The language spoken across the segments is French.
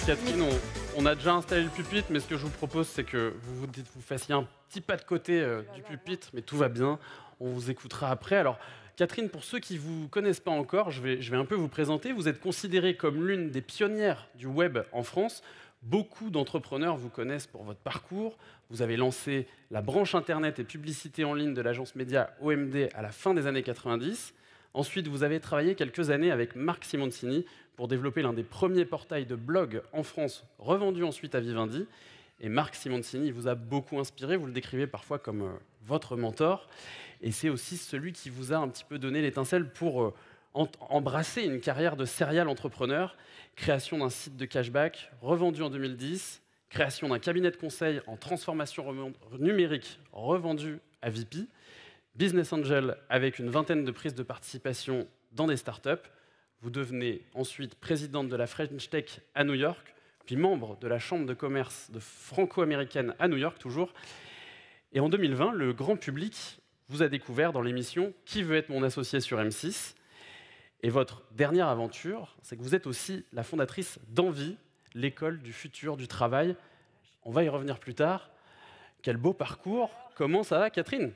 Catherine, on a déjà installé le pupitre, mais ce que je vous propose, c'est que vous fassiez un petit pas de côté du pupitre, mais tout va bien. On vous écoutera après. Alors, Catherine, pour ceux qui ne vous connaissent pas encore, je vais un peu vous présenter. Vous êtes considérée comme l'une des pionnières du web en France. Beaucoup d'entrepreneurs vous connaissent pour votre parcours. Vous avez lancé la branche Internet et publicité en ligne de l'agence média OMD à la fin des années 90. Ensuite, vous avez travaillé quelques années avec Marc Simoncini pour développer l'un des premiers portails de blog en France, revendu ensuite à Vivendi. Et Marc Simoncini vous a beaucoup inspiré, vous le décrivez parfois comme votre mentor. Et c'est aussi celui qui vous a un petit peu donné l'étincelle pour embrasser une carrière de serial entrepreneur, création d'un site de cashback, revendu en 2010, création d'un cabinet de conseil en transformation numérique, revendu à VP, Business Angel avec une vingtaine de prises de participation dans des startups. Vous devenez ensuite présidente de la French Tech à New York, puis membre de la Chambre de commerce de franco-américaine à New York toujours. Et en 2020, le grand public vous a découvert dans l'émission « Qui veut être mon associé » sur M6. Et votre dernière aventure, c'est que vous êtes aussi la fondatrice d'Envie, l'école du futur du travail. On va y revenir plus tard. Quel beau parcours. Comment ça va, Catherine ?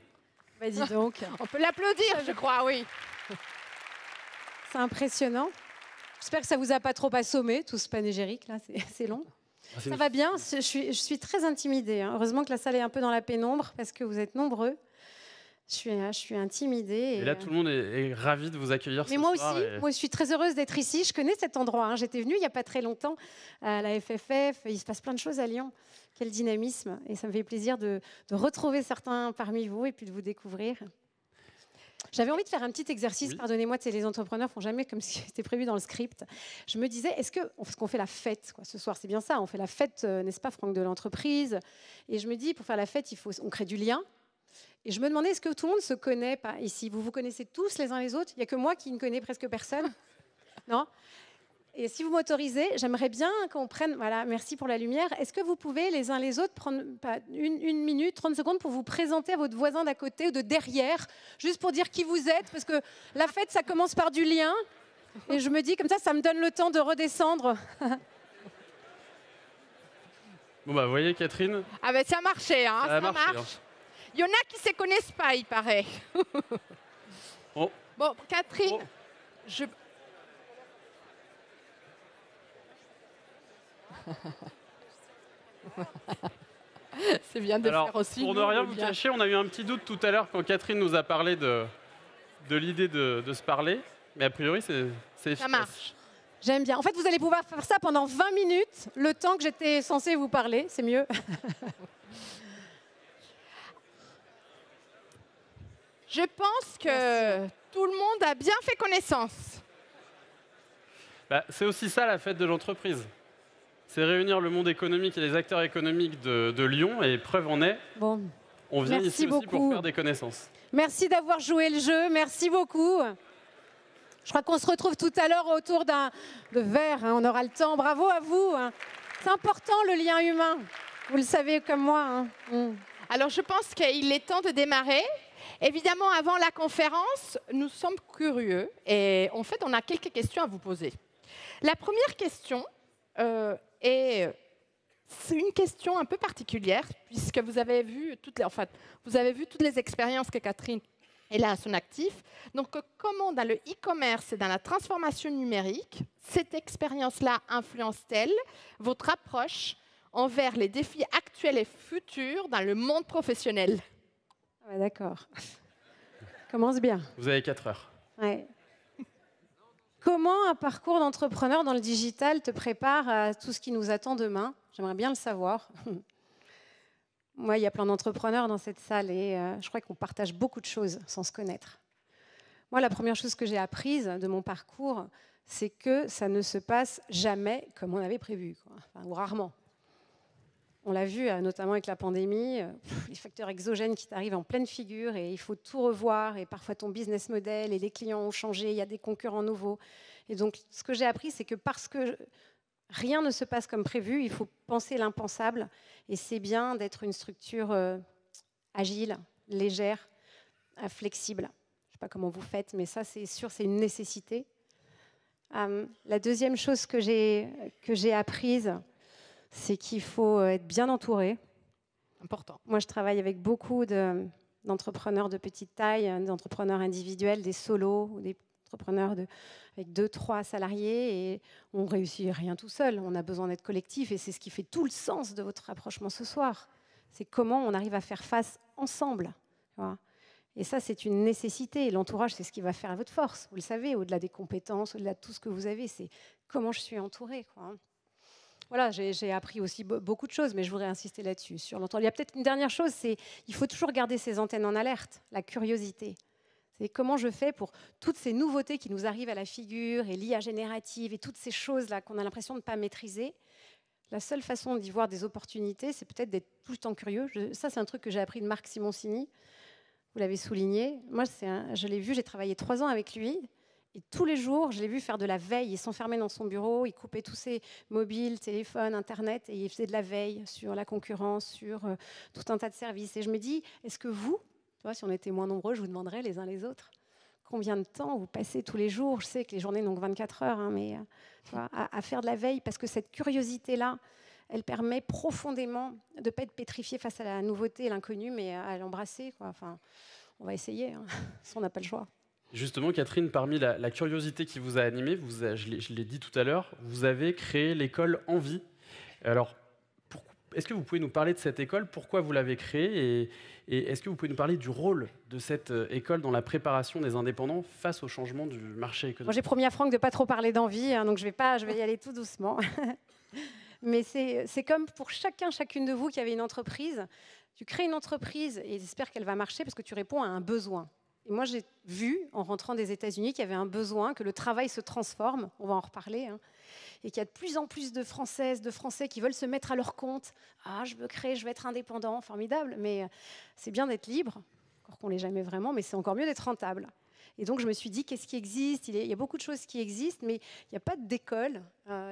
Bah dis donc. On peut l'applaudir, je crois, oui. C'est impressionnant. J'espère que ça ne vous a pas trop assommé, tout ce panégyrique, là, c'est long. Ça va bien, je suis très intimidée. Hein. Heureusement que la salle est un peu dans la pénombre, parce que vous êtes nombreux. Je suis intimidée. Et là, tout le monde est ravi de vous accueillir ce soir. Mais moi aussi, je suis très heureuse d'être ici. Je connais cet endroit. Hein. J'étais venue il n'y a pas très longtemps à la FFF. Il se passe plein de choses à Lyon. Quel dynamisme. Et ça me fait plaisir de retrouver certains parmi vous et puis de vous découvrir. J'avais envie de faire un petit exercice, oui. Pardonnez-moi, les entrepreneurs ne font jamais comme ce qui était prévu dans le script. Je me disais, parce qu'on fait la fête quoi, ce soir, c'est bien ça, on fait la fête, n'est-ce pas, Franck, de l'entreprise. Et je me dis, pour faire la fête, on crée du lien. Et je me demandais, est-ce que tout le monde se connaît pas ici ? Vous vous connaissez tous les uns les autres ? Il n'y a que moi qui ne connais presque personne. Non ? Et si vous m'autorisez, j'aimerais bien qu'on prenne... Voilà, merci pour la lumière. Est-ce que vous pouvez, les uns les autres, prendre une minute, 30 secondes pour vous présenter à votre voisin d'à côté ou de derrière, juste pour dire qui vous êtes, parce que la fête, ça commence par du lien. Et je me dis, comme ça me donne le temps de redescendre. Bon, bah, vous voyez, Catherine ? Ah ben, ça a marché, hein, ça marche. Hein. Il y en a qui ne se connaissent pas, il paraît. Oh. Bon, Catherine, je... C'est bien de faire aussi. Pour ne rien vous cacher, on a eu un petit doute tout à l'heure quand Catherine nous a parlé de l'idée de se parler. Mais a priori, c'est efficace. Ça marche. J'aime bien. En fait, vous allez pouvoir faire ça pendant 20 minutes, le temps que j'étais censée vous parler. C'est mieux. Je pense que tout le monde a bien fait connaissance. Bah, c'est aussi ça la fête de l'entreprise. C'est réunir le monde économique et les acteurs économiques de Lyon. Et preuve en est, on vient ici aussi pour faire des connaissances. Merci d'avoir joué le jeu. Merci beaucoup. Je crois qu'on se retrouve tout à l'heure autour de verre. Hein. On aura le temps. Bravo à vous. Hein. C'est important, le lien humain. Vous le savez comme moi. Hein. Alors, je pense qu'il est temps de démarrer. Évidemment, avant la conférence, nous sommes curieux. Et en fait, on a quelques questions à vous poser. La première question c'est une question un peu particulière, puisque vous avez vu toutes les expériences que Catherine a à son actif. Donc, comment dans le e-commerce et dans la transformation numérique, cette expérience-là influence-t-elle votre approche envers les défis actuels et futurs dans le monde professionnel ? Ouais, d'accord. Commence bien. Vous avez 4 heures. Ouais. Comment un parcours d'entrepreneur dans le digital te prépare à tout ce qui nous attend demain ? J'aimerais bien le savoir. Moi, il y a plein d'entrepreneurs dans cette salle et je crois qu'on partage beaucoup de choses sans se connaître. Moi, la première chose que j'ai apprise de mon parcours, c'est que ça ne se passe jamais comme on avait prévu, quoi. Enfin, ou rarement. On l'a vu, notamment avec la pandémie, les facteurs exogènes qui t'arrivent en pleine figure et il faut tout revoir et parfois ton business model et les clients ont changé, il y a des concurrents nouveaux. Et donc, ce que j'ai appris, c'est que parce que rien ne se passe comme prévu, il faut penser l'impensable et c'est bien d'être une structure agile, légère, flexible. Je ne sais pas comment vous faites, mais ça, c'est sûr, c'est une nécessité. La deuxième chose que j'ai apprise, c'est qu'il faut être bien entouré. Important. Moi, je travaille avec beaucoup d'entrepreneurs de petite taille, d'entrepreneurs individuels, des solos, ou des entrepreneurs avec 2-3 salariés, et on ne réussit rien tout seul. On a besoin d'être collectif, et c'est ce qui fait tout le sens de votre rapprochement ce soir. C'est comment on arrive à faire face ensemble. Voilà. Et ça, c'est une nécessité. L'entourage, c'est ce qui va faire votre force. Vous le savez, au-delà des compétences, au-delà de tout ce que vous avez, c'est comment je suis entourée, quoi. Voilà, j'ai appris aussi beaucoup de choses, mais je voudrais insister là-dessus. Sur l'entourage. Il y a peut-être une dernière chose, c'est qu'il faut toujours garder ses antennes en alerte, la curiosité. C'est comment je fais pour toutes ces nouveautés qui nous arrivent à la figure, et l'IA générative, et toutes ces choses-là qu'on a l'impression de ne pas maîtriser. La seule façon d'y voir des opportunités, c'est peut-être d'être tout le temps curieux. Ça, c'est un truc que j'ai appris de Marc Simoncini. Vous l'avez souligné. Moi, je l'ai vu, j'ai travaillé 3 ans avec lui. Et tous les jours, je l'ai vu faire de la veille. Il s'enfermait dans son bureau, il coupait tous ses mobiles, téléphones, Internet, et il faisait de la veille sur la concurrence, sur tout un tas de services. Et je me dis, est-ce que vous, tu vois, si on était moins nombreux, je vous demanderais les uns les autres, combien de temps vous passez tous les jours? Je sais que les journées n'ont que 24 heures, hein, mais tu vois, à faire de la veille, parce que cette curiosité-là, elle permet profondément de ne pas être pétrifié face à la nouveauté et l'inconnu, mais à l'embrasser, quoi. Enfin, on va essayer, hein, si on n'a pas le choix. Justement, Catherine, parmi la curiosité qui vous a animé, je l'ai dit tout à l'heure, vous avez créé l'école Envie. Alors, est-ce que vous pouvez nous parler de cette école? Pourquoi vous l'avez créée? Et est-ce que vous pouvez nous parler du rôle de cette école dans la préparation des indépendants face au changement du marché économique? Moi, j'ai promis à Franck de ne pas trop parler d'envie, hein, donc je vais y aller tout doucement. Mais c'est comme pour chacune de vous qui avez une entreprise. Tu crées une entreprise et j'espère qu'elle va marcher parce que tu réponds à un besoin. Et moi, j'ai vu, en rentrant des États-Unis, qu'il y avait un besoin, que le travail se transforme, on va en reparler, hein, et qu'il y a de plus en plus de Françaises, de Français qui veulent se mettre à leur compte. Ah, je veux créer, je veux être indépendant, formidable, mais c'est bien d'être libre, encore qu'on ne l'est jamais vraiment, mais c'est encore mieux d'être rentable. Et donc, je me suis dit, qu'est-ce qui existe? Il y a beaucoup de choses qui existent, mais il n'y a pas d'école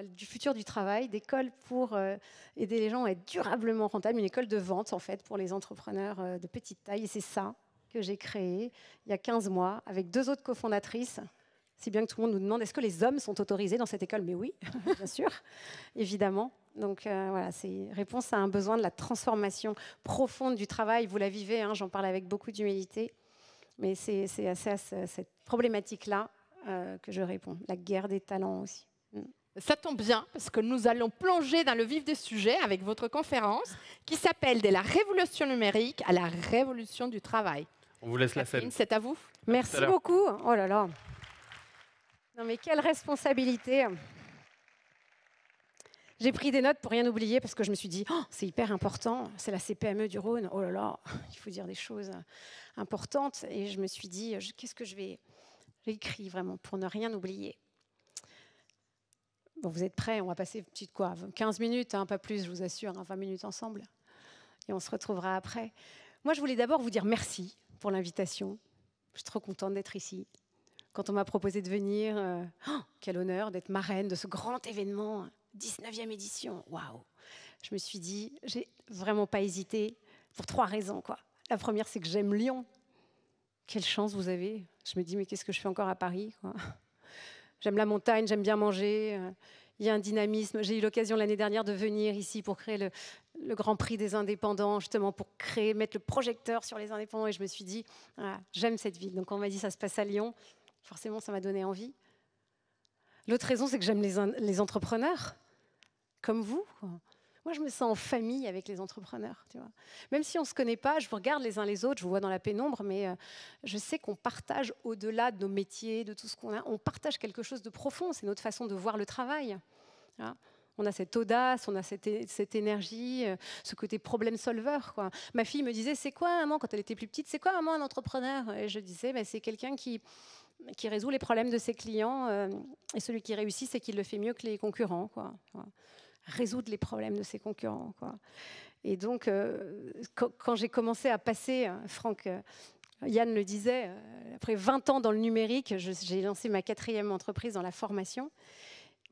du futur du travail, d'école pour aider les gens à être durablement rentables, une école de vente, en fait, pour les entrepreneurs de petite taille, et c'est ça que j'ai créé il y a 15 mois avec 2 autres cofondatrices, si bien que tout le monde nous demande est-ce que les hommes sont autorisés dans cette école? Mais oui, bien sûr, évidemment. Donc voilà, c'est réponse à un besoin de la transformation profonde du travail. Vous la vivez, hein, j'en parle avec beaucoup d'humilité, mais c'est assez à cette problématique-là que je réponds, la guerre des talents aussi. Ça tombe bien, parce que nous allons plonger dans le vif du sujet avec votre conférence qui s'appelle « De la révolution numérique à la révolution du travail ». On vous laisse la scène. C'est à vous. Merci beaucoup. Oh là là. Non mais quelle responsabilité. J'ai pris des notes pour rien oublier parce que je me suis dit oh, c'est hyper important, c'est la CPME du Rhône. Oh là là, il faut dire des choses importantes. Et je me suis dit qu'est-ce que j'ai écrit vraiment pour ne rien oublier. Bon, vous êtes prêts? On va passer 15 minutes, hein, pas plus, je vous assure, hein, 20 minutes ensemble. Et on se retrouvera après. Moi, je voulais d'abord vous dire merci pour l'invitation. Je suis trop contente d'être ici. Quand on m'a proposé de venir, quel honneur d'être marraine de ce grand événement, 19e édition. Waouh! Je me suis dit, j'ai vraiment pas hésité pour 3 raisons, quoi. La première, c'est que j'aime Lyon. Quelle chance vous avez. Je me dis, mais qu'est-ce que je fais encore à Paris, quoi. J'aime la montagne, j'aime bien manger. Il y a un dynamisme. J'ai eu l'occasion l'année dernière de venir ici pour créer le Grand Prix des indépendants, justement pour mettre le projecteur sur les indépendants. Et je me suis dit, voilà, j'aime cette ville. Donc on m'a dit, ça se passe à Lyon. Forcément, ça m'a donné envie. L'autre raison, c'est que j'aime les entrepreneurs, comme vous, quoi. Moi, je me sens en famille avec les entrepreneurs. Tu vois. Même si on ne se connaît pas, je vous regarde les uns les autres, je vous vois dans la pénombre, mais je sais qu'on partage au-delà de nos métiers, de tout ce qu'on a. On partage quelque chose de profond. C'est notre façon de voir le travail. Hein. On a cette audace, on a cette énergie, ce côté problem solver, quoi. Ma fille me disait, c'est quoi, maman, quand elle était plus petite, c'est quoi, maman, un entrepreneur? Et je disais, c'est quelqu'un qui résout les problèmes de ses clients. Et celui qui réussit, c'est qu'il le fait mieux que les concurrents, quoi. Résoudre les problèmes de ses concurrents, quoi. Et donc, quand j'ai commencé à passer, Franck, Yann le disait, après 20 ans dans le numérique, j'ai lancé ma 4e entreprise dans la formation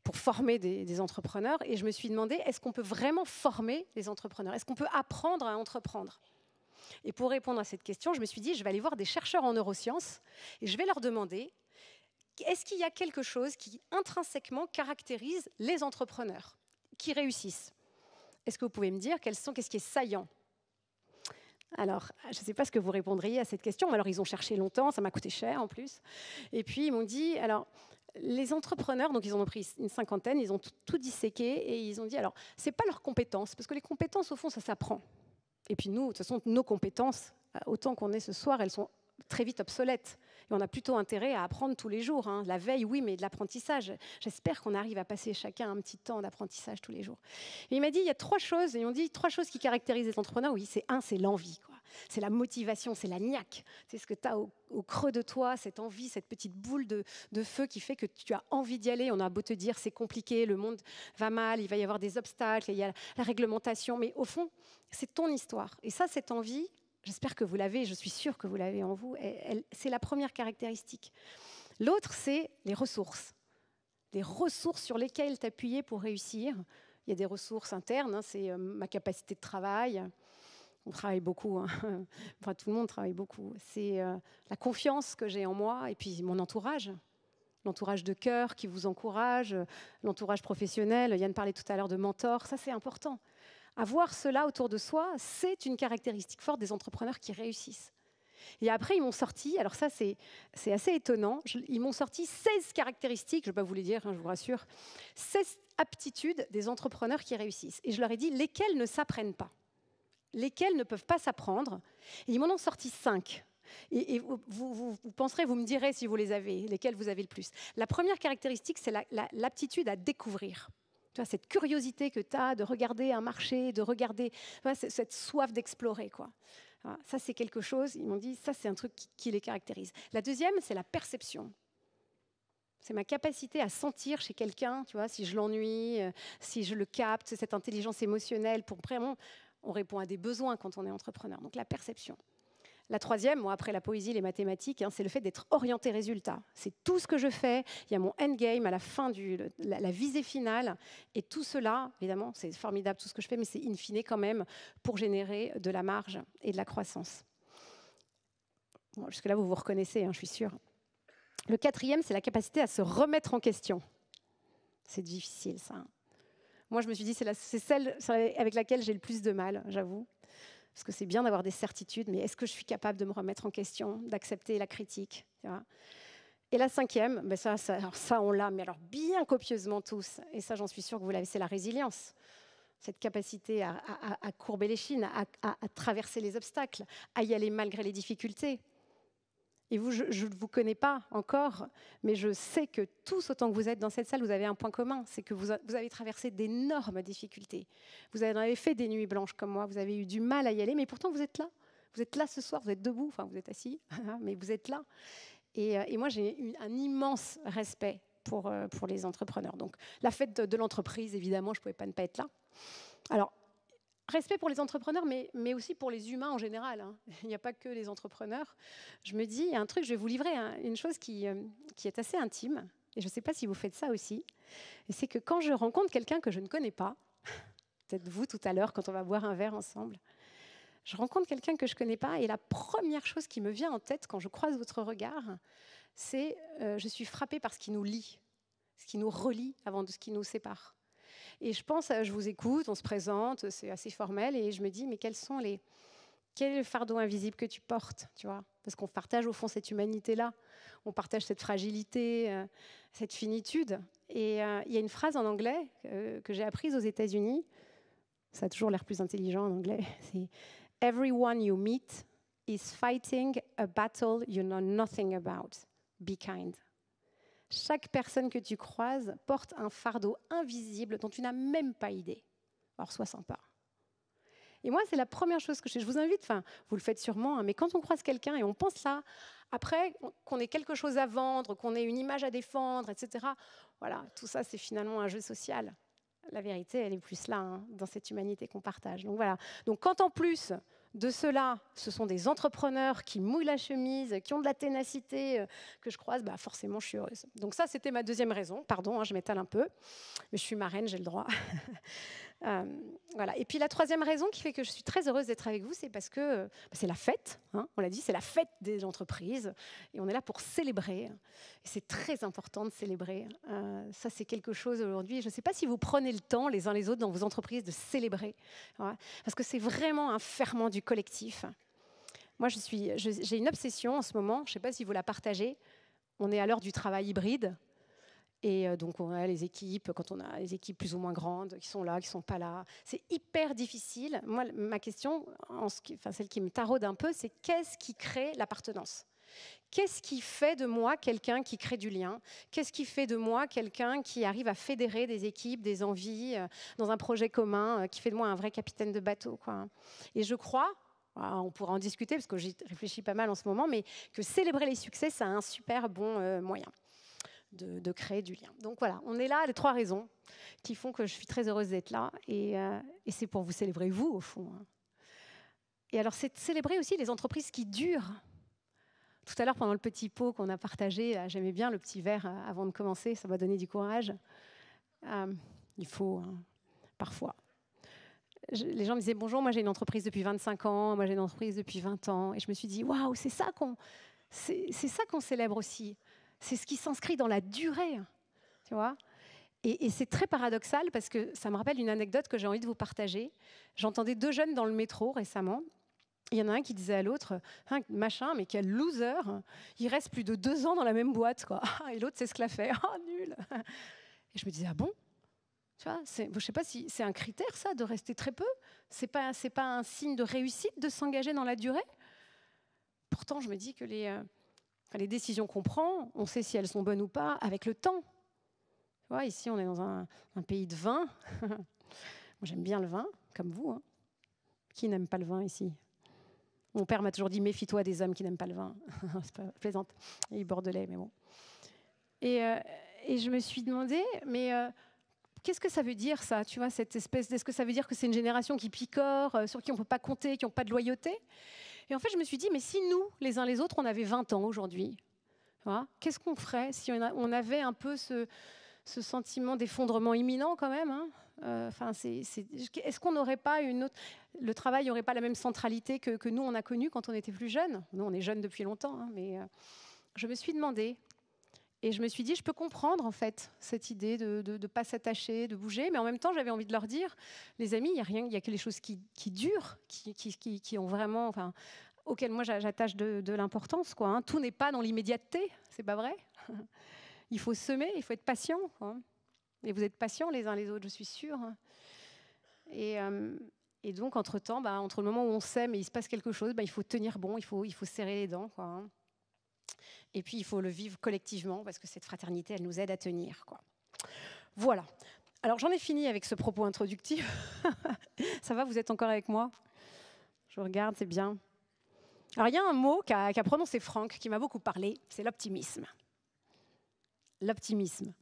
pour former des entrepreneurs. Et je me suis demandé, est-ce qu'on peut vraiment former les entrepreneurs? Est-ce qu'on peut apprendre à entreprendre? Et pour répondre à cette question, je me suis dit, je vais aller voir des chercheurs en neurosciences et je vais leur demander est-ce qu'il y a quelque chose qui intrinsèquement caractérise les entrepreneurs qui réussissent? Est-ce que vous pouvez me dire qu'est-ce qui est saillant? Alors, je ne sais pas ce que vous répondriez à cette question. Alors, ils ont cherché longtemps, ça m'a coûté cher en plus. Et puis, ils m'ont dit, alors, les entrepreneurs, donc ils en ont pris une 50aine, ils ont tout disséqué et ils ont dit, alors, ce n'est pas leurs compétences, parce que les compétences, au fond, ça s'apprend. Et puis nous, de toute façon, nos compétences, autant qu'on est ce soir, elles sont très vite obsolètes. Et on a plutôt intérêt à apprendre tous les jours. Hein. La veille, oui, mais de l'apprentissage. J'espère qu'on arrive à passer chacun un petit temps d'apprentissage tous les jours. Et il m'a dit, il y a 3 choses, et on dit 3 choses qui caractérisent les entrepreneurs. Oui, c'est l'envie, quoi. C'est la motivation, c'est la niaque. C'est ce que tu as au creux de toi, cette envie, cette petite boule de feu qui fait que tu as envie d'y aller. On a beau te dire, c'est compliqué, le monde va mal, il va y avoir des obstacles, il y a la réglementation, mais au fond, c'est ton histoire. Et ça, cette envie, j'espère que vous l'avez, je suis sûre que vous l'avez en vous, c'est la première caractéristique. L'autre, c'est les ressources. Les ressources sur lesquelles t'appuyer pour réussir. Il y a des ressources internes, hein, c'est ma capacité de travail. On travaille beaucoup, hein. Enfin, tout le monde travaille beaucoup. C'est la confiance que j'ai en moi et puis mon entourage. L'entourage de cœur qui vous encourage, l'entourage professionnel. Yann parlait tout à l'heure de mentor, ça c'est important. Avoir cela autour de soi, c'est une caractéristique forte des entrepreneurs qui réussissent. Et après, ils m'ont sorti, alors ça c'est assez étonnant, ils m'ont sorti 16 caractéristiques, je ne vais pas vous les dire, hein, je vous rassure, 16 aptitudes des entrepreneurs qui réussissent. Et je leur ai dit lesquelles ne s'apprennent pas, lesquelles ne peuvent pas s'apprendre. Et ils m'en ont sorti 5. Et vous penserez, vous me direz si vous les avez, lesquelles vous avez le plus. La première caractéristique, c'est l'aptitude à découvrir. Tu vois, cette curiosité que tu as de regarder un marché, de regarder, tu vois, cette soif d'explorer, quoi. Voilà, ça, c'est quelque chose, ils m'ont dit, ça, c'est un truc qui les caractérise. La deuxième, c'est la perception. C'est ma capacité à sentir chez quelqu'un, tu vois, si je l'ennuie, si je le capte, cette intelligence émotionnelle. Pour vraiment, on répond à des besoins quand on est entrepreneur. Donc, la perception. La troisième, moi, après la poésie, les mathématiques, hein, c'est le fait d'être orienté résultat. C'est tout ce que je fais. Il y a mon endgame à la fin, la visée finale. Et tout cela, évidemment, c'est formidable tout ce que je fais, mais c'est in fine quand même pour générer de la marge et de la croissance. Bon, jusque-là, vous vous reconnaissez, hein, je suis sûre. Le quatrième, c'est la capacité à se remettre en question. C'est difficile, ça. Moi, je me suis dit, c'est celle avec laquelle j'ai le plus de mal, j'avoue. Parce que c'est bien d'avoir des certitudes, mais est-ce que je suis capable de me remettre en question, d'accepter la critique, tu vois? Et la cinquième, ben ça, on l'a, mais alors bien copieusement tous, et ça j'en suis sûre que vous l'avez, c'est la résilience. Cette capacité à courber les chines, à traverser les obstacles, à y aller malgré les difficultés. Et vous, je ne vous connais pas encore, mais je sais que tous, autant que vous êtes dans cette salle, vous avez un point commun, c'est que vous avez traversé d'énormes difficultés. Vous avez fait des nuits blanches comme moi, vous avez eu du mal à y aller, mais pourtant vous êtes là. Vous êtes là ce soir, vous êtes debout, enfin vous êtes assis, mais vous êtes là. Et moi, j'ai un immense respect pour les entrepreneurs. Donc la fête de l'entreprise, évidemment, je ne pouvais pas ne pas être là. Alors, respect pour les entrepreneurs, mais aussi pour les humains en général. Hein. Il n'y a pas que les entrepreneurs. Je me dis, il y a un truc, je vais vous livrer une chose qui est assez intime, et je ne sais pas si vous faites ça aussi, et c'est que quand je rencontre quelqu'un que je ne connais pas, peut-être vous tout à l'heure, quand on va boire un verre ensemble, je rencontre quelqu'un que je ne connais pas, et la première chose qui me vient en tête quand je croise votre regard, c'est je suis frappée par ce qui nous lie, ce qui nous relie avant de ce qui nous sépare. Et je pense, je vous écoute, on se présente, c'est assez formel, et je me dis, mais quel est le fardeau invisible que tu portes, tu vois? Parce qu'on partage au fond cette humanité-là, on partage cette fragilité, cette finitude. Et il y a une phrase en anglais que j'ai apprise aux États-Unis, ça a toujours l'air plus intelligent en anglais, c'est « Everyone you meet is fighting a battle you know nothing about. Be kind ». Chaque personne que tu croises porte un fardeau invisible dont tu n'as même pas idée. Alors, sois sympa. Et moi, c'est la première chose que je vous invite, enfin, vous le faites sûrement, hein, mais quand on croise quelqu'un et on pense là, après, qu'on ait quelque chose à vendre, qu'on ait une image à défendre, etc., voilà, tout ça, c'est finalement un jeu social. La vérité, elle est plus là, hein, dans cette humanité qu'on partage. Donc voilà. Donc quand en plus de cela, ce sont des entrepreneurs qui mouillent la chemise, qui ont de la ténacité, que je croise, bah forcément, je suis heureuse. Donc ça, c'était ma deuxième raison. Pardon, hein, je m'étale un peu, mais je suis marraine, j'ai le droit. Voilà. Et puis la troisième raison qui fait que je suis très heureuse d'être avec vous, c'est parce que c'est la fête, hein, on l'a dit, c'est la fête des entreprises, et on est là pour célébrer. Et c'est très important de célébrer. Ça, c'est quelque chose aujourd'hui, je ne sais pas si vous prenez le temps, les uns les autres, dans vos entreprises, de célébrer, ouais, parce que c'est vraiment un ferment du collectif. Moi, j'ai une obsession en ce moment, je ne sais pas si vous la partagez, on est à l'heure du travail hybride. Et donc, on a les équipes, quand on a les équipes plus ou moins grandes, qui sont là, qui ne sont pas là. C'est hyper difficile. Moi, ma question, celle qui me taraude un peu, c'est qu'est-ce qui crée l'appartenance ? Qu'est-ce qui fait de moi quelqu'un qui crée du lien ? Qu'est-ce qui fait de moi quelqu'un qui arrive à fédérer des équipes, des envies, dans un projet commun, qui fait de moi un vrai capitaine de bateau, quoi. Et je crois, on pourra en discuter, parce que j'y réfléchis pas mal en ce moment, mais que célébrer les succès, c'est un super bon moyen de créer du lien. Donc voilà, on est là, les 3 raisons qui font que je suis très heureuse d'être là, et c'est pour vous célébrer, vous, au fond. Et alors, c'est de célébrer aussi les entreprises qui durent. Tout à l'heure, pendant le petit pot qu'on a partagé, j'aimais bien le petit verre avant de commencer, ça m'a donné du courage. Il faut, parfois. Les gens me disaient, bonjour, moi j'ai une entreprise depuis 25 ans, moi j'ai une entreprise depuis 20 ans, et je me suis dit, waouh, c'est ça qu'on célèbre aussi. C'est ce qui s'inscrit dans la durée, tu vois. Et c'est très paradoxal parce que ça me rappelle une anecdote que j'ai envie de vous partager. J'entendais 2 jeunes dans le métro récemment. Il y en a un qui disait à l'autre, hein, machin, mais quel loser, il reste plus de 2 ans dans la même boîte, quoi. Et l'autre, c'est ce qu'il a fait. Ah, nul. Et je me disais, ah bon ? Tu vois, je ne sais pas si c'est un critère, ça, de rester très peu. C'est pas un signe de réussite de s'engager dans la durée. Pourtant, je me dis que les décisions qu'on prend, on sait si elles sont bonnes ou pas avec le temps. Tu vois, ici, on est dans un pays de vin. Moi, j'aime bien le vin, comme vous. Hein. Qui n'aime pas le vin ici ? Mon père m'a toujours dit, méfie-toi des hommes qui n'aiment pas le vin. C'est pas plaisante. Il est bordelais, mais bon. Et je me suis demandé, mais qu'est-ce que ça veut dire, ça ? Tu vois, cette espèce, est-ce que ça veut dire que c'est une génération qui picore, sur qui on ne peut pas compter, qui n'ont pas de loyauté ? Et en fait, je me suis dit, mais si nous, les uns les autres, on avait 20 ans aujourd'hui, qu'est-ce qu'on ferait si on avait un peu ce sentiment d'effondrement imminent quand même, hein ? Est-ce qu'on n'aurait pas le travail n'aurait pas la même centralité que nous, on a connu quand on était plus jeunes ? Nous, on est jeunes depuis longtemps, hein, mais je me suis demandé. Et je me suis dit, je peux comprendre en fait cette idée de ne pas s'attacher, de bouger, mais en même temps, j'avais envie de leur dire, les amis, il y a que les choses qui durent, qui ont vraiment, auxquelles moi j'attache de l'importance, quoi. Hein. Tout n'est pas dans l'immédiateté, c'est pas vrai. Il faut semer, il faut être patient. Quoi. Et vous êtes patients les uns les autres, je suis sûre. Et donc, entre-temps, entre le moment où on sème et il se passe quelque chose, il faut tenir bon, il faut serrer les dents, quoi. Hein. Et puis, il faut le vivre collectivement, parce que cette fraternité, elle nous aide à tenir, quoi. Voilà. Alors, j'en ai fini avec ce propos introductif. Ça va, vous êtes encore avec moi ? Je regarde, c'est bien. Alors, il y a un mot qu'a prononcé Franck, qui m'a beaucoup parlé, c'est l'optimisme. L'optimisme.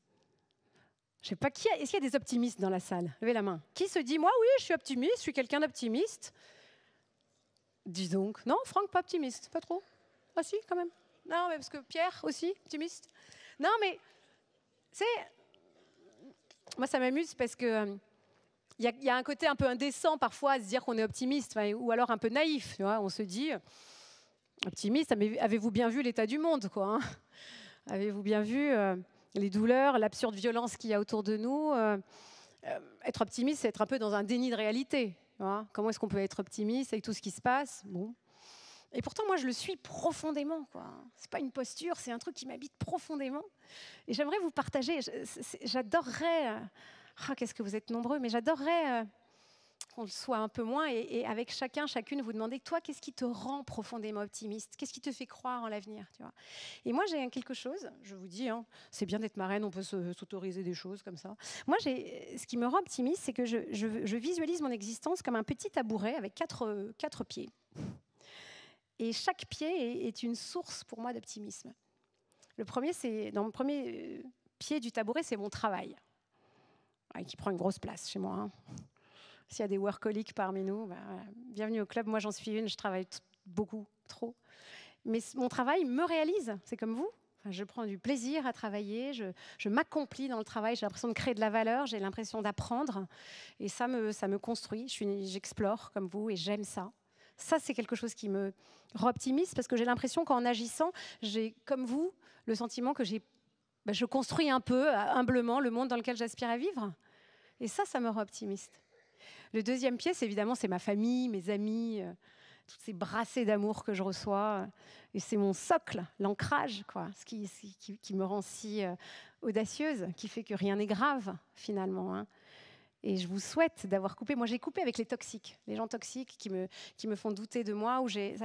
Je ne sais pas, est-ce qu'il y a des optimistes dans la salle ? Levez la main. Qui se dit, moi, oui, je suis optimiste, je suis quelqu'un d'optimiste ? Dis donc. Non, Franck, pas optimiste, pas trop ? Ah si, quand même. Non, mais parce que Pierre aussi, optimiste. Non, mais, tu sais, moi, ça m'amuse parce que y a un côté un peu indécent parfois à se dire qu'on est optimiste, ou alors un peu naïf. Tu vois, on se dit, optimiste, avez-vous bien vu l'état du monde, quoi, hein ? Avez-vous bien vu les douleurs, l'absurde violence qu'il y a autour de nous ? Être optimiste, c'est être un peu dans un déni de réalité. Tu vois ? Comment est-ce qu'on peut être optimiste avec tout ce qui se passe ? Bon. Et pourtant, moi, je le suis profondément. Ce n'est pas une posture, c'est un truc qui m'habite profondément. Et j'aimerais vous partager, j'adorerais, qu'est-ce que vous êtes nombreux, mais j'adorerais qu'on le soit un peu moins et avec chacune, vous demander, toi, qu'est-ce qui te rend profondément optimiste ? Qu'est-ce qui te fait croire en l'avenir, tu vois ? Et moi, j'ai quelque chose, je vous dis, hein, c'est bien d'être marraine, on peut s'autoriser des choses comme ça. Moi, ce qui me rend optimiste, c'est que je visualise mon existence comme un petit tabouret avec quatre pieds. Et chaque pied est une source pour moi d'optimisme. Dans le premier pied du tabouret, c'est mon travail, qui prend une grosse place chez moi. Hein. S'il y a des workaholics parmi nous, bienvenue au club. Moi, j'en suis une, je travaille beaucoup, trop. Mais mon travail me réalise, c'est comme vous. Enfin, je prends du plaisir à travailler, je m'accomplis dans le travail, j'ai l'impression de créer de la valeur, j'ai l'impression d'apprendre. Et ça me construit, j'explore comme vous et j'aime ça. Ça, c'est quelque chose qui me rend optimiste parce que j'ai l'impression qu'en agissant, j'ai, comme vous, le sentiment que je construis un peu, humblement, le monde dans lequel j'aspire à vivre. Et ça me rend optimiste. Le deuxième pied, c'est ma famille, mes amis, toutes ces brassées d'amour que je reçois. Et c'est mon socle, l'ancrage, quoi, ce qui me rend si audacieuse, qui fait que rien n'est grave, finalement. Hein. Et je vous souhaite d'avoir coupé. Moi, j'ai coupé avec les toxiques, les gens toxiques qui me font douter de moi, où j'ai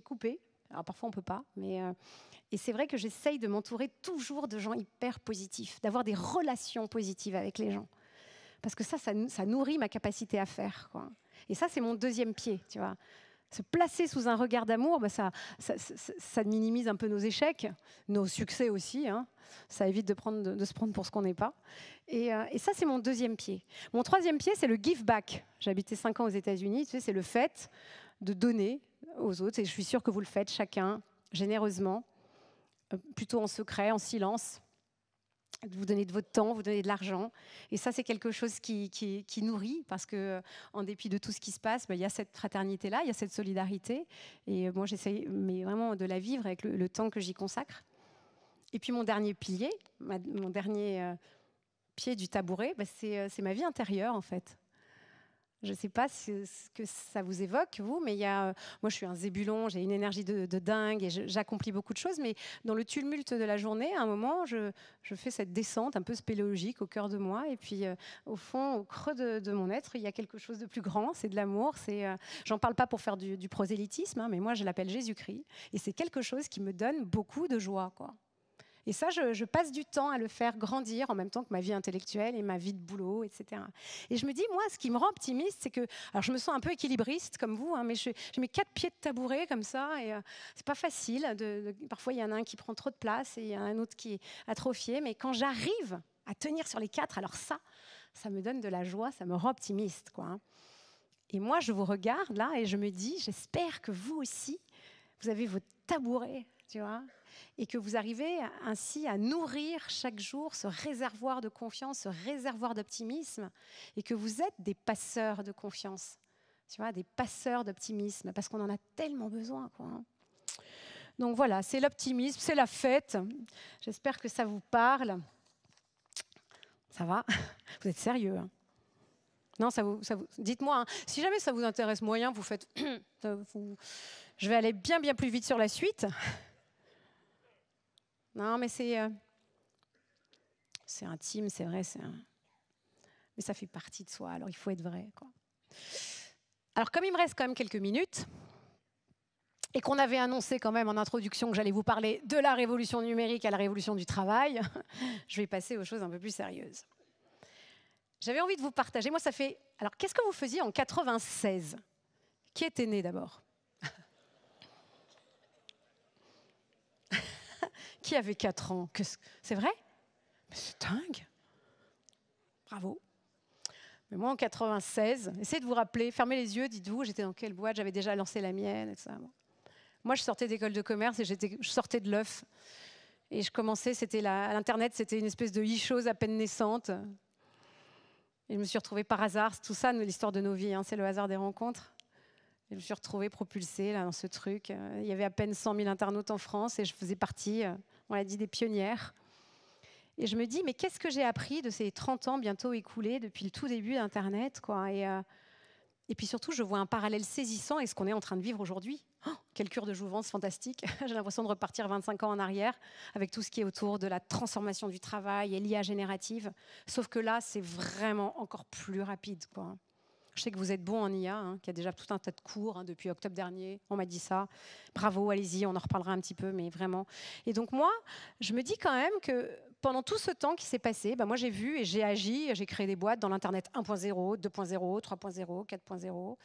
coupé. Alors parfois, on ne peut pas, mais... Et c'est vrai que j'essaye de m'entourer toujours de gens hyper positifs, d'avoir des relations positives avec les gens. Parce que ça nourrit ma capacité à faire, quoi. Et ça, c'est mon deuxième pied, tu vois. Se placer sous un regard d'amour, ça minimise un peu nos échecs, nos succès aussi. Hein. Ça évite de se prendre pour ce qu'on n'est pas. Et ça, c'est mon deuxième pied. Mon troisième pied, c'est le give back. J'ai habité 5 ans aux États-Unis. Tu sais, c'est le fait de donner aux autres. Et je suis sûre que vous le faites chacun, généreusement, plutôt en secret, en silence. Vous donnez de votre temps, vous donnez de l'argent. Et ça, c'est quelque chose qui nourrit, parce qu'en dépit de tout ce qui se passe, il y a cette fraternité-là, il y a cette solidarité. Et moi, j'essaie vraiment de la vivre avec le temps que j'y consacre. Et puis, mon dernier pilier, mon dernier pied du tabouret, c'est ma vie intérieure, en fait. Je ne sais pas ce que ça vous évoque, vous, mais moi, je suis un zébulon, j'ai une énergie de dingue et j'accomplis beaucoup de choses. Mais dans le tumulte de la journée, à un moment, je fais cette descente un peu spéléologique au cœur de moi. Et puis, au fond, au creux de mon être, il y a quelque chose de plus grand, c'est de l'amour. J'en parle pas pour faire du prosélytisme, hein, mais moi, je l'appelle Jésus-Christ. Et c'est quelque chose qui me donne beaucoup de joie, quoi. Et ça, je passe du temps à le faire grandir en même temps que ma vie intellectuelle et ma vie de boulot, etc. Et je me dis, moi, ce qui me rend optimiste, c'est que... Alors, je me sens un peu équilibriste, comme vous, hein, mais je mets 4 pieds de tabouret comme ça, et c'est pas facile. Parfois, il y en a un qui prend trop de place et il y en a un autre qui est atrophié. Mais quand j'arrive à tenir sur les 4, alors ça me donne de la joie, ça me rend optimiste, quoi. Et moi, je vous regarde là et je me dis, j'espère que vous aussi, vous avez votre tabouret, tu vois, et que vous arrivez ainsi à nourrir chaque jour ce réservoir de confiance, ce réservoir d'optimisme, et que vous êtes des passeurs de confiance, tu vois, des passeurs d'optimisme, parce qu'on en a tellement besoin, quoi. Donc voilà, c'est l'optimisme, c'est la fête. J'espère que ça vous parle. Ça va? Vous êtes sérieux, hein? Non, ça vous... Dites-moi, hein, si jamais ça vous intéresse moyen, vous faites... Je vais aller bien plus vite sur la suite. Non, mais c'est intime, c'est vrai. Mais ça fait partie de soi, alors il faut être vrai, quoi. Alors, comme il me reste quand même quelques minutes, et qu'on avait annoncé quand même en introduction que j'allais vous parler de la révolution numérique à la révolution du travail, je vais passer aux choses un peu plus sérieuses. J'avais envie de vous partager. Moi, ça fait... Alors, qu'est-ce que vous faisiez en 96 ? Qui était né d'abord ? Qui avait 4 ans ? C'est vrai ? Mais c'est dingue. Bravo. Mais moi, en 96, essayez de vous rappeler, fermez les yeux, dites-vous, j'étais dans quelle boîte ? J'avais déjà lancé la mienne, et tout ça. Moi, je sortais d'école de commerce et je sortais de l'œuf. Et je commençais, l'Internet, c'était une espèce de e-chose à peine naissante. Et je me suis retrouvée par hasard, c'est tout ça, l'histoire de nos vies, hein, c'est le hasard des rencontres. Et je me suis retrouvée propulsée là, dans ce truc. Il y avait à peine 100 000 internautes en France et je faisais partie, on l'a dit, des pionnières. Et je me dis, mais qu'est-ce que j'ai appris de ces 30 ans bientôt écoulés depuis le tout début d'Internet, quoi. Et puis surtout, je vois un parallèle saisissant avec ce qu'on est en train de vivre aujourd'hui. Oh, quelle cure de jouvence fantastique. J'ai l'impression de repartir 25 ans en arrière avec tout ce qui est autour de la transformation du travail et l'IA générative. Sauf que là, c'est vraiment encore plus rapide, quoi. Je sais que vous êtes bon en IA, hein, qu'il y a déjà tout un tas de cours hein, depuis octobre dernier. On m'a dit ça. Bravo, allez-y, on en reparlera un petit peu, mais vraiment. Et donc moi, je me dis quand même que pendant tout ce temps qui s'est passé, moi j'ai vu et j'ai agi, j'ai créé des boîtes dans l'Internet 1.0, 2.0, 3.0, 4.0.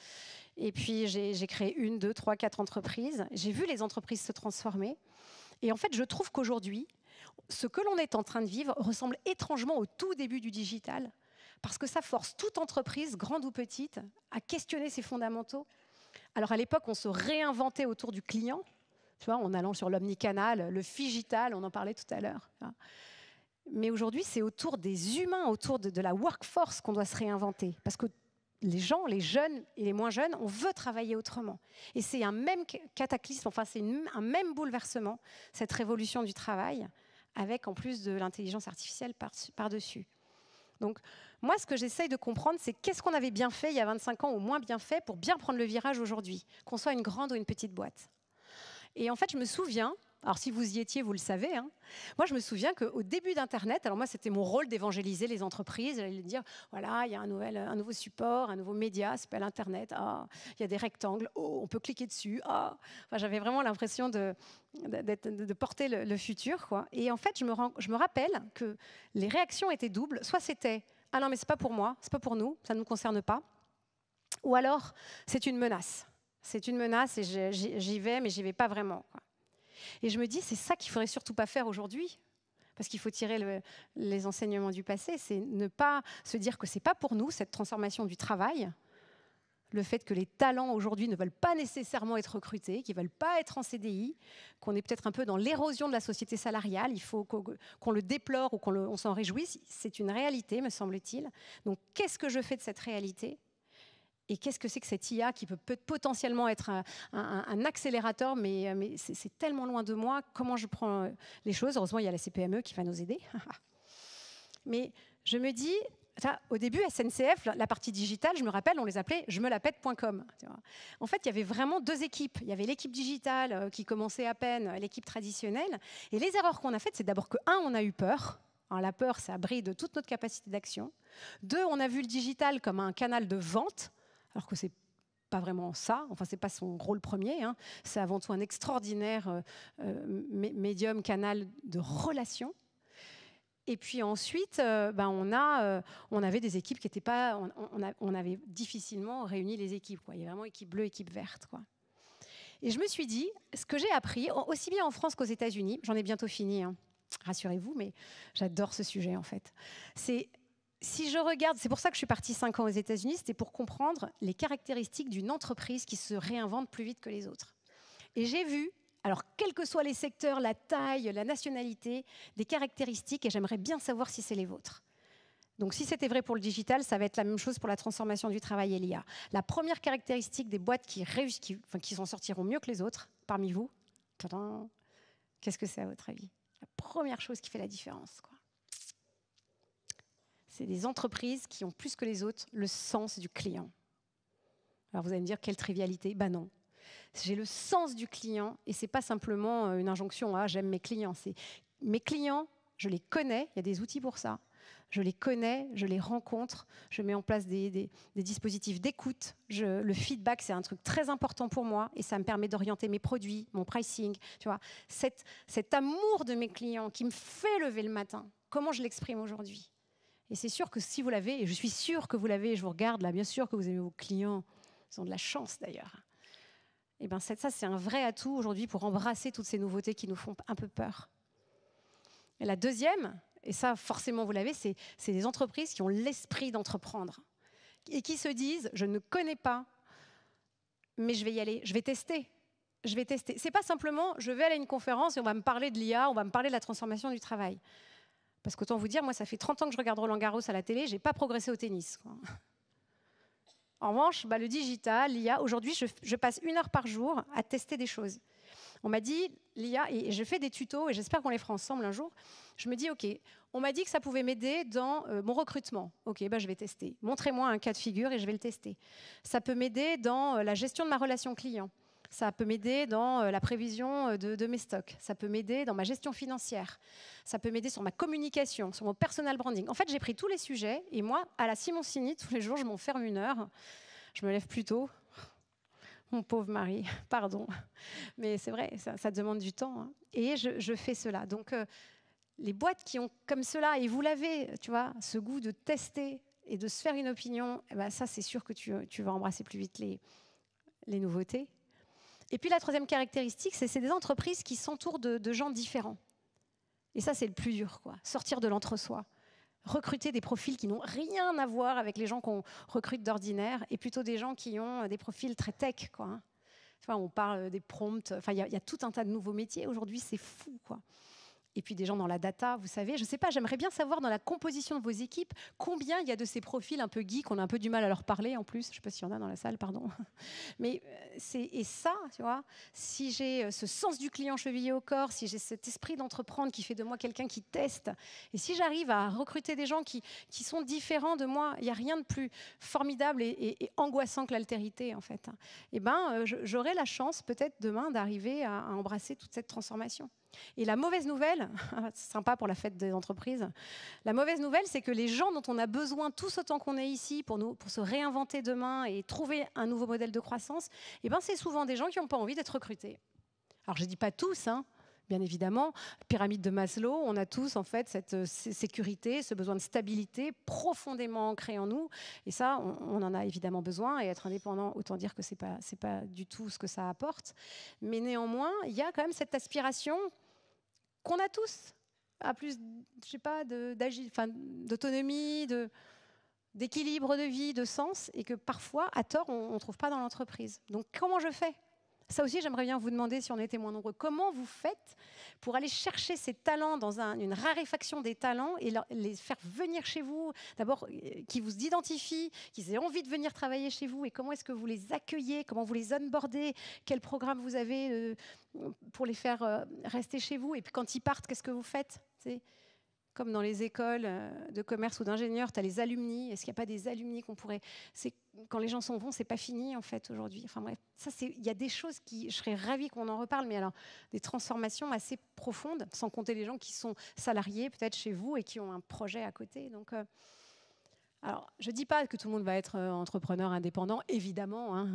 Et puis j'ai créé 1, 2, 3, 4 entreprises. J'ai vu les entreprises se transformer. Et en fait, je trouve qu'aujourd'hui, ce que l'on est en train de vivre ressemble étrangement au tout début du digital. Parce que ça force toute entreprise, grande ou petite, à questionner ses fondamentaux. Alors à l'époque, on se réinventait autour du client. tu vois, en allant sur l'omnicanal, le figital, on en parlait tout à l'heure. Mais aujourd'hui, c'est autour des humains, autour de la workforce qu'on doit se réinventer. Parce que les gens, les jeunes et les moins jeunes, on veut travailler autrement. Et c'est un même cataclysme, enfin c'est un même bouleversement, cette révolution du travail, avec en plus de l'intelligence artificielle par-dessus. Donc moi, ce que j'essaye de comprendre, c'est qu'est-ce qu'on avait bien fait il y a 25 ans ou moins bien fait pour bien prendre le virage aujourd'hui, qu'on soit une grande ou une petite boîte. Et en fait, je me souviens, alors si vous y étiez, vous le savez, hein, moi je me souviens qu'au début d'Internet, alors moi c'était mon rôle d'évangéliser les entreprises, de dire voilà, il y a un nouveau support, un nouveau média, ça s'appelle Internet, il y a des rectangles, on peut cliquer dessus, enfin, j'avais vraiment l'impression de porter le futur, quoi. Et en fait, je me rappelle que les réactions étaient doubles, soit c'était ah non mais c'est pas pour moi, c'est pas pour nous, ça ne nous concerne pas, ou alors c'est une menace. C'est une menace et j'y vais, mais j'y vais pas vraiment, quoi. Et je me dis, c'est ça qu'il ne faudrait surtout pas faire aujourd'hui, parce qu'il faut tirer les enseignements du passé, c'est ne pas se dire que ce n'est pas pour nous, cette transformation du travail, le fait que les talents aujourd'hui ne veulent pas nécessairement être recrutés, qu'ils ne veulent pas être en CDI, qu'on est peut-être un peu dans l'érosion de la société salariale, il faut qu'on le déplore ou qu'on s'en réjouisse, c'est une réalité, me semble-t-il. Donc, qu'est-ce que je fais de cette réalité ? Et qu'est-ce que c'est que cette IA qui peut potentiellement être un accélérateur, mais c'est tellement loin de moi, comment je prends les choses. Heureusement, il y a la CPME qui va nous aider. Mais je me dis, au début, SNCF, la partie digitale, je me rappelle, on les appelait jemelaPète.com. En fait, il y avait vraiment deux équipes. Il y avait l'équipe digitale qui commençait à peine, l'équipe traditionnelle. Et les erreurs qu'on a faites, c'est d'abord que, on a eu peur. Alors, la peur, ça bride toute notre capacité d'action. 2, on a vu le digital comme un canal de vente, alors que ce n'est pas vraiment ça, enfin, ce n'est pas son rôle premier, hein. C'est avant tout un extraordinaire médium, canal de relation. Et puis ensuite, on avait des équipes qui n'étaient pas... On avait difficilement réuni les équipes, quoi. Il y avait vraiment équipe bleue, équipe verte, quoi. Et je me suis dit, ce que j'ai appris, aussi bien en France qu'aux États-Unis, j'en ai bientôt fini, hein, rassurez-vous, mais j'adore ce sujet, en fait, si je regarde, c'est pour ça que je suis partie 5 ans aux États-Unis, c'était pour comprendre les caractéristiques d'une entreprise qui se réinvente plus vite que les autres. Et j'ai vu, alors quels que soient les secteurs, la taille, la nationalité, des caractéristiques, et j'aimerais bien savoir si c'est les vôtres. Donc si c'était vrai pour le digital, ça va être la même chose pour la transformation du travail et l'IA. La première caractéristique des boîtes qui s'en sortiront mieux que les autres, parmi vous, qu'est-ce que c'est à votre avis ? La première chose qui fait la différence, quoi. C'est des entreprises qui ont plus que les autres le sens du client. Alors vous allez me dire, quelle trivialité ? Ben non. J'ai le sens du client et ce n'est pas simplement une injonction « j'aime mes clients ». Mes clients, je les connais, il y a des outils pour ça. Je les connais, je les rencontre, je mets en place des dispositifs d'écoute. Le feedback, c'est un truc très important pour moi et ça me permet d'orienter mes produits, mon pricing. Tu vois, cet amour de mes clients qui me fait lever le matin, comment je l'exprime aujourd'hui ? Et c'est sûr que si vous l'avez, et je suis sûre que vous l'avez, et je vous regarde là, bien sûr que vous aimez vos clients, ils ont de la chance d'ailleurs. Et bien ça, c'est un vrai atout aujourd'hui pour embrasser toutes ces nouveautés qui nous font un peu peur. Et la deuxième, et ça forcément vous l'avez, c'est des entreprises qui ont l'esprit d'entreprendre et qui se disent, je ne connais pas, mais je vais y aller, je vais tester. C'est pas simplement, je vais aller à une conférence et on va me parler de l'IA, on va me parler de la transformation du travail. Parce qu'autant vous dire, moi, ça fait 30 ans que je regarde Roland-Garros à la télé, je n'ai pas progressé au tennis, quoi. En revanche, le digital, l'IA, aujourd'hui, je passe 1 heure par jour à tester des choses. On m'a dit, l'IA, et je fais des tutos, et j'espère qu'on les fera ensemble un jour, je me dis, OK, on m'a dit que ça pouvait m'aider dans mon recrutement. OK, je vais tester. Montrez-moi un cas de figure et je vais le tester. Ça peut m'aider dans la gestion de ma relation client. Ça peut m'aider dans la prévision de mes stocks. Ça peut m'aider dans ma gestion financière. Ça peut m'aider sur ma communication, sur mon personal branding. En fait, j'ai pris tous les sujets et moi, à la Simoncini, tous les jours, je m'enferme 1 heure. Je me lève plus tôt. Mon pauvre mari, pardon. Mais c'est vrai, ça demande du temps, hein. Et je fais cela. Donc, les boîtes qui ont comme cela, et vous l'avez, tu vois, ce goût de tester et de se faire une opinion, ça, c'est sûr que tu vas embrasser plus vite les nouveautés. Et puis la troisième caractéristique, c'est des entreprises qui s'entourent de gens différents. Et ça, c'est le plus dur, quoi. Sortir de l'entre-soi. Recruter des profils qui n'ont rien à voir avec les gens qu'on recrute d'ordinaire, et plutôt des gens qui ont des profils très tech, quoi. Tu vois, on parle des prompts. Enfin, il y a tout un tas de nouveaux métiers. Aujourd'hui, c'est fou, quoi. Et puis des gens dans la data, vous savez. Je ne sais pas, j'aimerais bien savoir dans la composition de vos équipes, combien il y a de ces profils un peu geeks, on a un peu du mal à leur parler en plus. Je ne sais pas s'il y en a dans la salle, pardon. Mais et ça, tu vois, si j'ai ce sens du client chevillé au corps, si j'ai cet esprit d'entreprendre qui fait de moi quelqu'un qui teste, et si j'arrive à recruter des gens qui sont différents de moi, il n'y a rien de plus formidable et angoissant que l'altérité, en fait. Et j'aurai la chance peut-être demain d'arriver à embrasser toute cette transformation. Et la mauvaise nouvelle, c'est sympa pour la fête des entreprises, la mauvaise nouvelle, c'est que les gens dont on a besoin tous autant qu'on est ici pour se réinventer demain et trouver un nouveau modèle de croissance, c'est souvent des gens qui n'ont pas envie d'être recrutés. Alors je ne dis pas tous, bien évidemment, pyramide de Maslow, on a tous en fait cette sécurité, ce besoin de stabilité profondément ancré en nous. Et ça, on en a évidemment besoin. Et être indépendant, autant dire que c'est pas du tout ce que ça apporte. Mais néanmoins, il y a quand même cette aspiration qu'on a tous à plus, je sais pas, d'autonomie, d'équilibre de vie, de sens, et que parfois, à tort, on ne trouve pas dans l'entreprise. Donc, comment je fais ? Ça aussi, j'aimerais bien vous demander, si on était moins nombreux, comment vous faites pour aller chercher ces talents dans une raréfaction des talents et les faire venir chez vous, d'abord, qu'ils vous identifient, qu'ils aient envie de venir travailler chez vous, et comment est-ce que vous les accueillez, comment vous les onboardez, quel programme vous avez pour les faire rester chez vous, et puis quand ils partent, qu'est-ce que vous faites ? Comme dans les écoles de commerce ou d'ingénieurs, tu as les alumni. Est-ce qu'il n'y a pas des alumni qu'on pourrait... Quand les gens s'en vont, c'est pas fini en fait aujourd'hui. Enfin bref, il y a des choses je serais ravie qu'on en reparle, mais alors des transformations assez profondes, sans compter les gens qui sont salariés peut-être chez vous et qui ont un projet à côté. Donc, alors, je ne dis pas que tout le monde va être entrepreneur indépendant, évidemment,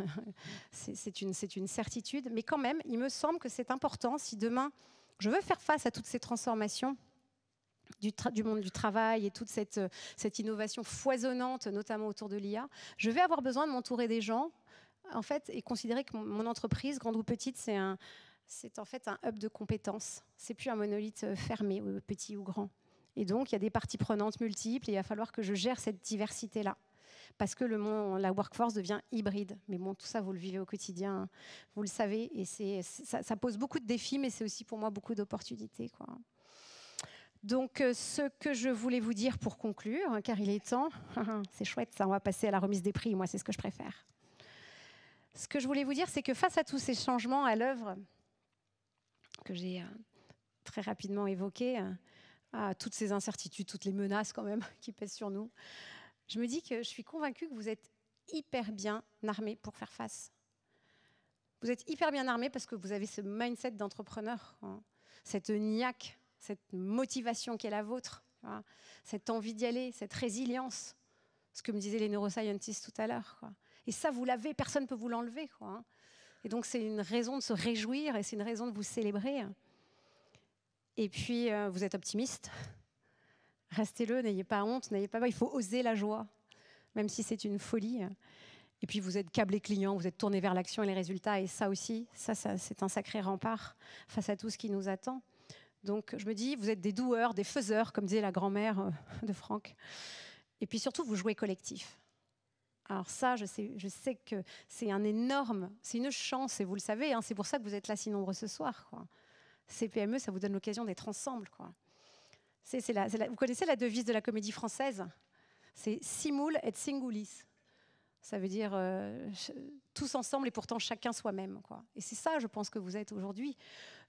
c'est une certitude, mais quand même, il me semble que c'est important si demain je veux faire face à toutes ces transformations du monde du travail et toute cette innovation foisonnante, notamment autour de l'IA, je vais avoir besoin de m'entourer des gens, en fait, et considérer que mon entreprise, grande ou petite, c'est en fait un hub de compétences. C'est plus un monolithe fermé, petit ou grand. Et donc, il y a des parties prenantes multiples et il va falloir que je gère cette diversité-là. Parce que la workforce devient hybride. Mais bon, tout ça, vous le vivez au quotidien, vous le savez. Et ça pose beaucoup de défis, mais c'est aussi pour moi beaucoup d'opportunités, quoi. Donc, ce que je voulais vous dire pour conclure, car il est temps, c'est chouette ça, on va passer à la remise des prix, moi c'est ce que je préfère. Ce que je voulais vous dire, c'est que face à tous ces changements à l'œuvre, que j'ai très rapidement évoqués, à toutes ces incertitudes, toutes les menaces quand même qui pèsent sur nous, je me dis que je suis convaincue que vous êtes hyper bien armés pour faire face. Vous êtes hyper bien armés parce que vous avez ce mindset d'entrepreneur, cette niaque, cette motivation qui est la vôtre, cette envie d'y aller, cette résilience, ce que me disaient les neuroscientistes tout à l'heure. Et ça, vous l'avez, personne ne peut vous l'enlever. Et donc, c'est une raison de se réjouir et c'est une raison de vous célébrer. Et puis, vous êtes optimiste. Restez-le, n'ayez pas honte, n'ayez pas peur. Il faut oser la joie, même si c'est une folie. Et puis, vous êtes câblé client, vous êtes tourné vers l'action et les résultats. Et ça aussi, ça c'est un sacré rempart face à tout ce qui nous attend. Donc, je me dis, vous êtes des doueurs, des faiseurs, comme disait la grand-mère de Franck. Et puis surtout, vous jouez collectif. Alors ça, je sais que c'est une chance, et vous le savez, c'est pour ça que vous êtes là si nombreux ce soir. Ces PME, ça vous donne l'occasion d'être ensemble. Vous connaissez la devise de la Comédie Française ? C'est « simul et singulis ». Ça veut dire tous ensemble et pourtant chacun soi-même. Et c'est ça, je pense, que vous êtes aujourd'hui.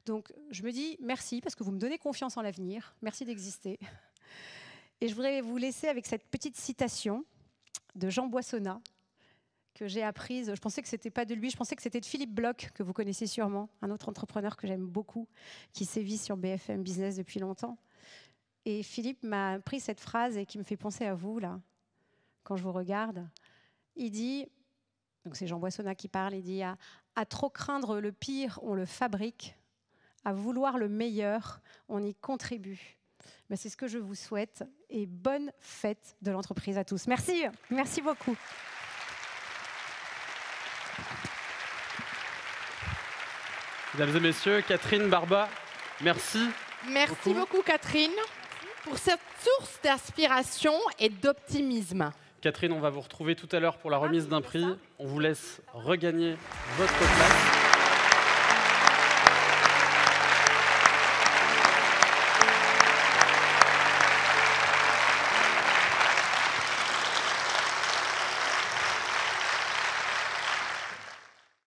Donc, je me dis merci parce que vous me donnez confiance en l'avenir. Merci d'exister. Et je voudrais vous laisser avec cette petite citation de Jean Boissonnat que j'ai apprise. Je pensais que ce n'était pas de lui, je pensais que c'était de Philippe Bloch, que vous connaissez sûrement, un autre entrepreneur que j'aime beaucoup, qui sévit sur BFM Business depuis longtemps. Et Philippe m'a pris cette phrase et qui me fait penser à vous, là, quand je vous regarde. Il dit, donc c'est Jean Boissonnat qui parle, il dit à trop craindre le pire, on le fabrique. À vouloir le meilleur, on y contribue. Mais c'est ce que je vous souhaite et bonne fête de l'entreprise à tous. Merci, merci beaucoup. Mesdames et messieurs, Catherine Barba, merci. Merci beaucoup Catherine pour cette source d'inspiration et d'optimisme. Catherine, on va vous retrouver tout à l'heure pour la remise d'un prix. On vous laisse regagner votre place.